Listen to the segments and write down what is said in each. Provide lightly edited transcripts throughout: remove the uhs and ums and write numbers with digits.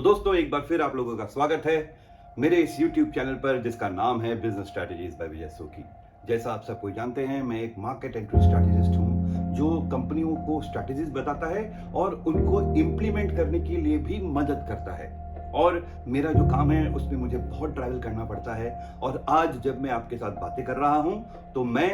तो दोस्तों एक बार फिर आप लोगों का स्वागत है मेरे इस YouTube चैनल पर जिसका नाम है बिजनेस स्ट्रैटेजीज बाय विजय सोकी। जैसा आप सब कोई जानते हैं, मैं एक मार्केट एंट्री स्ट्रैटेजिस्ट हूं जो कंपनियों को स्ट्रैटेजीज बताता है और उनको इंप्लीमेंट करने के लिए भी मदद करता है। और मेरा जो काम है उसमें मुझे बहुत ट्रैवल करना पड़ता है और आज जब मैं आपके साथ बातें कर रहा हूं तो मैं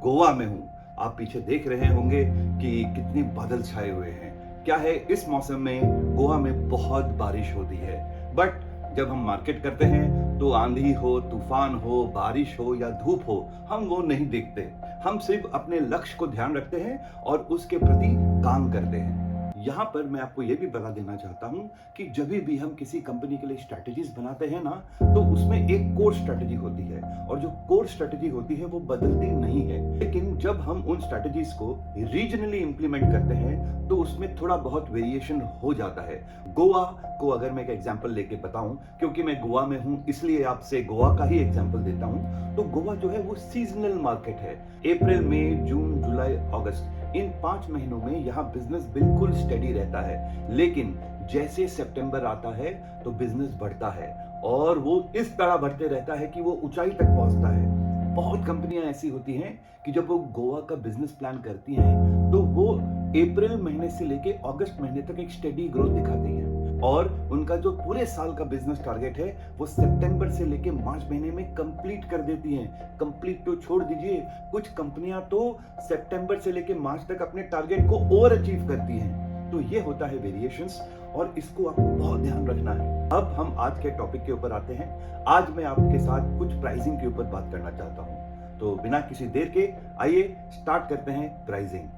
गोवा में हूं। आप पीछे देख रहे होंगे कि कितने बादल छाए हुए हैं। क्या है, इस मौसम में गोवा में बहुत बारिश होती है, बट जब हम मार्केट करते हैं तो आंधी हो, तूफान हो, बारिश हो या धूप हो, हम वो नहीं देखते। हम सिर्फ अपने लक्ष्य को ध्यान रखते हैं और उसके प्रति काम करते हैं। यहाँ पर मैं आपको ये भी बता देना चाहता हूँ कि जब भी हम किसी कंपनी के लिए स्ट्रैटेजीज बनाते हैं ना, तो उसमें एक कोर स्ट्रैटेजी होती है और जो कोर स्ट्रैटेजी होती है वो बदलती नहीं है। लेकिन जब हम उन स्ट्रैटेजीज को रीजनली इंप्लीमेंट करते हैं तो उसमें थोड़ा बहुत वेरिएशन हो जाता है। गोवा को अगर मैं एक एग्जांपल लेके बताऊं, क्योंकि मैं गोवा में हूं इसलिए आपसे गोवा का ही एग्जांपल देता हूं। तो गोवा जो है वो सीजनल मार्केट है। अप्रैल, मई, जून, जुलाई, अगस्त, इन 5 महीनों में यहाँ बिजनेस बिल्कुल स्टेडी रहता है। लेकिन जैसे सितंबर आता है तो बिजनेस बढ़ता है और वो इस तरह बढ़ते रहता है कि वो ऊंचाई तक पहुंचता है। बहुत कंपनियां ऐसी होती हैं कि जब वो गोवा का बिजनेस प्लान करती हैं तो वो अप्रैल महीने से लेके अगस्त महीने तक एक स्टेडी ग्रोथ दिखाती हैं और उनका जो पूरे साल का बिजनेस टारगेट है वो सितंबर से लेके मार्च महीने में कंप्लीट कर देती हैं। कंप्लीट तो छोड़ दीजिए, कुछ कंपनियां तो सितंबर से लेके मार्च तक अपने टारगेट को ओवर अचीव करती हैं। तो ये होता है वेरिएशंस और इसको आपको बहुत ध्यान रखना है। अब हम आज के टॉपिक के ऊपर आते हैं। आज मैं आपके साथ कुछ प्राइसिंग के ऊपर बात करना चाहता हूं। तो बिना किसी देर के आइए स्टार्ट करते हैं pricing.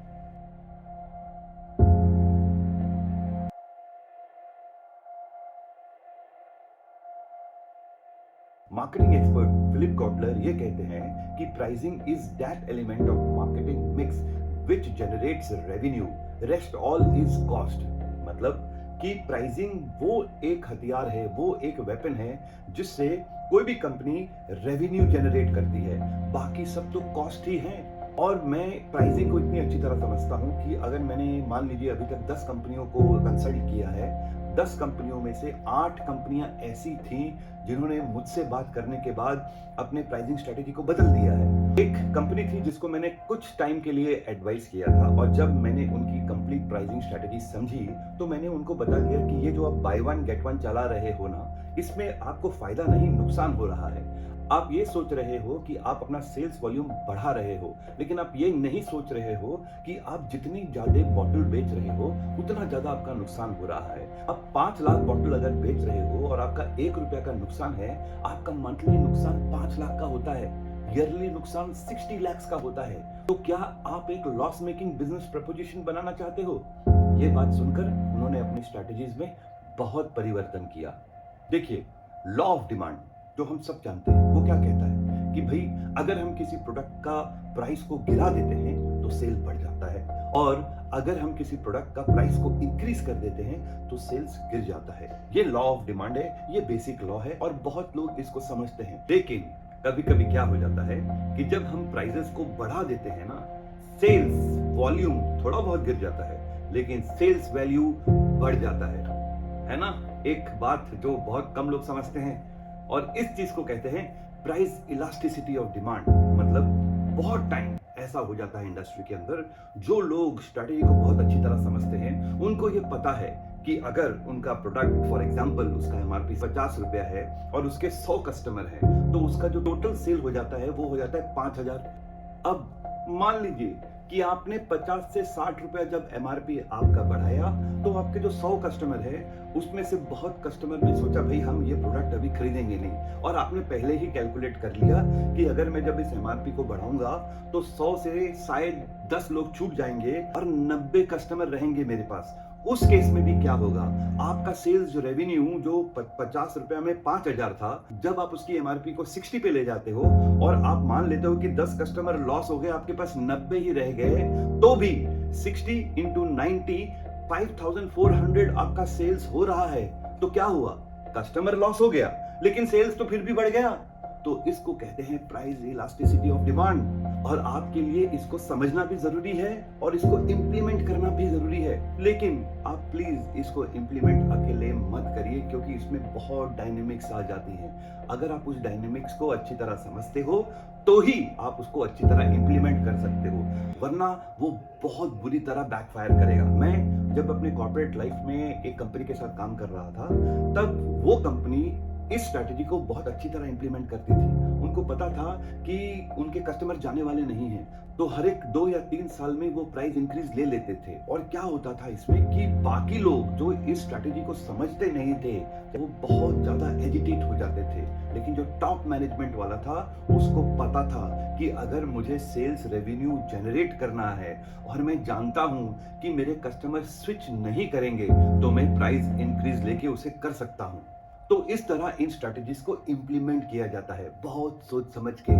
Marketing expert Philip Kotler ये कहते हैं कि pricing is that element of marketing mix which generates revenue, rest all is cost. मतलब कि प्राइसिंग वो एक हथियार है, वो एक वेपन है जिससे कोई भी कंपनी रेवेन्यू जनरेट करती है, बाकी सब तो कॉस्ट ही है। और मैं प्राइसिंग को इतनी अच्छी तरह समझता हूं कि अगर मैंने मान लीजिए अभी तक 10 कंपनियों को कंसल्ट किया है, 10 कंपनियों में से 8 कंपनियां ऐसी थी जिन्होंने मुझसे बात करने के बाद अपने प्राइसिंग स्ट्रेटेजी को बदल दिया है। एक कंपनी थी जिसको मैंने कुछ टाइम के लिए एडवाइस किया था और जब मैंने उनकी कंप्लीट प्राइसिंग स्ट्रेटेजी समझी तो मैंने उनको बता दिया कि ये जो आप बाय वन गेट वन चला रहे हो ना, इसमें आपको फायदा नहीं नुकसान हो रहा है। आप ये सोच रहे हो कि आप अपना सेल्स वॉल्यूम बढ़ा रहे हो, लेकिन आप ये नहीं सोच रहे हो कि आप जितनी ज्यादा बॉटल बेच रहे हो उतना ज्यादा आपका नुकसान हो रहा है। आप 5 लाख बॉटल अगर बेच रहे हो और आपका 1 रुपया का नुकसान है, आपका मंथली नुकसान 5 लाख का होता है, ईयरली नुकसान 60 लाख का होता है। तो क्या आप एक लॉस मेकिंग बिजनेस प्रपोजिशन बनाना चाहते हो? ये बात सुनकर उन्होंने अपनी स्ट्रैटेजीज में बहुत परिवर्तन किया। देखिए, लॉ ऑफ डिमांड जो हम सब जानते हैं वो क्या कहता है कि भाई अगर हम किसी प्रोडक्ट का प्राइस को गिरा देते हैं तो सेल बढ़ जाता है और अगर हम किसी प्रोडक्ट का प्राइस को इंक्रीज कर देते हैं तो सेल्स गिर जाता है। ये लॉ ऑफ डिमांड है, ये बेसिक लॉ है और बहुत लोग इसको समझते हैं। लेकिन कभी कभी क्या हो जाता है कि जब हम प्राइसेस को बढ़ा देते हैं ना, सेल्स वॉल्यूम थोड़ा बहुत गिर जाता है लेकिन सेल्स वैल्यू बढ़ जाता है ना। एक बात जो बहुत कम लोग समझते हैं और इस चीज को कहते हैं प्राइस इलास्टिसिटी ऑफ डिमांड। मतलब बहुत टाइम ऐसा हो जाता है इंडस्ट्री के अंदर, जो लोग स्ट्रैटेजी को बहुत अच्छी तरह समझते हैं उनको ये पता है कि अगर उनका प्रोडक्ट फॉर एग्जांपल उसका एमआरपी 50 रुपया है और उसके 100 कस्टमर हैं, तो उसका जो टोटल सेल हो जाता है वो हो जाता है 5000। अब मान लीजिए कि आपने 50 से 60 रुपया जब एमआरपी आपका बढ़ाया तो आपके जो 100 कस्टमर है उसमें से बहुत कस्टमर ने सोचा भाई हम ये प्रोडक्ट अभी खरीदेंगे नहीं, और आपने पहले ही कैलकुलेट कर लिया कि अगर मैं जब इस एमआरपी को बढ़ाऊंगा तो 100 से शायद 10 लोग छूट जाएंगे और 90 कस्टमर रहेंगे मेरे पास। उस केस में भी क्या होगा, आपका सेल्स जो रेवेन्यू जो 50 रुपया में 5000 था, जब आप उसकी एमआरपी को 60 पे ले जाते हो और आप मान लेते हो कि 10 कस्टमर लॉस हो गए, आपके पास 90 ही रह गए, तो भी 60 इंटू 90 5400 आपका सेल्स हो रहा है। तो क्या हुआ, कस्टमर लॉस हो गया लेकिन सेल्स तो फिर भी बढ़ गया। तो इसको कहते हैं प्राइस इलास्टिसिटी ऑफ डिमांड। और आपके लिए इसको समझना भी जरूरी है और इसको इंप्लीमेंट करना भी जरूरी है। लेकिन आप प्लीज इसको इंप्लीमेंट अकेले मत करिए, क्योंकि इसमें बहुत डायनेमिक्स आ जाती हैं। अगर आप उस डायनेमिक्स को अच्छी तरह समझते हो तो ही आप उसको अच्छी तरह इंप्लीमेंट कर सकते हो, वरना वो बहुत बुरी तरह बैकफायर करेगा। मैं जब अपने कॉर्पोरेट लाइफ में एक कंपनी के साथ काम कर रहा था, तब वो कंपनी इस स्ट्रैटेजी को बहुत अच्छी तरह इंप्लीमेंट करती थी। उनको पता था कि उनके कस्टमर जाने वाले नहीं हैं, तो हर एक 2 या 3 साल में वो प्राइस इंक्रीज ले लेते थे। और क्या होता था इसमें कि बाकी लोग जो इस स्ट्रैटेजी को समझते नहीं थे, वो बहुत ज्यादा एजिटेट हो जाते थे। लेकिन जो टॉप मैनेजमेंट वाला था, उसको पता था कि अगर मुझे सेल्स रेवेन्यू जनरेट करना है और मैं जानता हूं कि मेरे कस्टमर स्विच नहीं करेंगे, तो मैं प्राइस इंक्रीज लेके उसे कर सकता हूं। तो इस तरह इन स्ट्रैटेजीज को इंप्लीमेंट किया जाता है, बहुत सोच समझ के।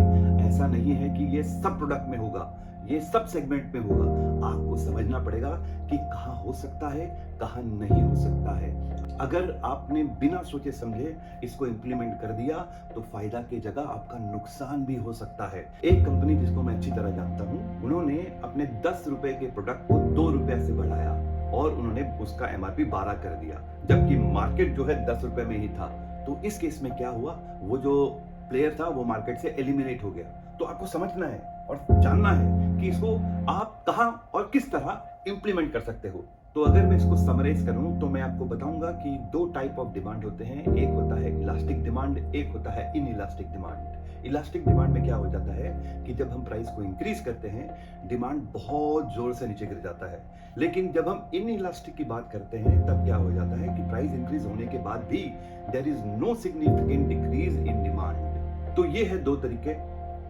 ऐसा नहीं है कि ये सब प्रोडक्ट में होगा, ये सब सेगमेंट में होगा। आपको समझना पड़ेगा कि कहां हो सकता है, कहां नहीं हो सकता है। अगर आपने बिना सोचे समझे इसको इंप्लीमेंट कर दिया, तो फायदा की जगह आपका नुकसान भी हो सकता है। एक कंपनी जिसको मैं अच्छी तरह जानता हूं, उन्होंने अपने 10 रुपए के प्रोडक्ट को 2 रुपए से बढ़ाया और उन्होंने उसका एमआरपी 12 कर दिया, जबकि मार्केट जो है 10 रुपए में ही था। तो इस केस में क्या हुआ, वो जो प्लेयर था वो मार्केट से एलिमिनेट हो गया। तो आपको समझना है और जानना है कि इसको आप कहां और किस तरह इंप्लीमेंट कर सकते हो। तो अगर मैं इसको समराइज करूं तो मैं आपको बताऊंगा कि 2 टाइप ऑफ डिमांड होते हैं। एक होता है इलास्टिक डिमांड, एक होता है in elastic demand. Elastic demand में क्या हो जाता है कि जब हम प्राइस को इंक्रीज करते हैं, डिमांड बहुत जोर से नीचे गिर जाता है। लेकिन जब हम इन इलास्टिक की बात करते हैं, तब क्या हो जाता है कि प्राइस इंक्रीज होने के बाद भी there is no significant decrease in demand. तो ये है 2 तरीके,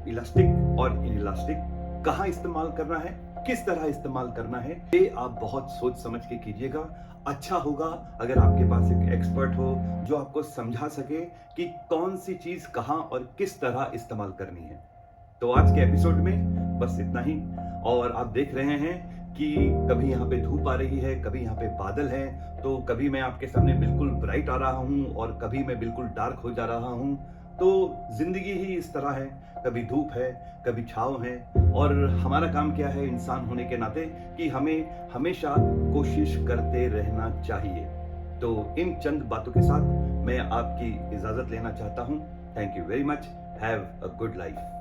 इलास्टिक और इन इलास्टिक। कहां इस्तेमाल करना है, किस तरह इस्तेमाल करना है, ये आप बहुत सोच समझ के कीजिएगा। अच्छा होगा अगर आपके पास एक एक्सपर्ट हो जो आपको समझा सके कि कौन सी चीज कहां और किस तरह इस्तेमाल करनी है। तो आज के एपिसोड में बस इतना ही। और आप देख रहे हैं कि कभी यहाँ पे धूप आ रही है, कभी यहाँ पे बादल है, तो कभी मैं आपके सामने बिल्कुल ब्राइट आ रहा हूँ और कभी मैं बिल्कुल डार्क हो जा रहा हूँ। तो जिंदगी ही इस तरह है, कभी धूप है, कभी छाँव है। और हमारा काम क्या है इंसान होने के नाते कि हमें हमेशा कोशिश करते रहना चाहिए। तो इन चंद बातों के साथ मैं आपकी इजाजत लेना चाहता हूँ। Thank you very much. Have a good life.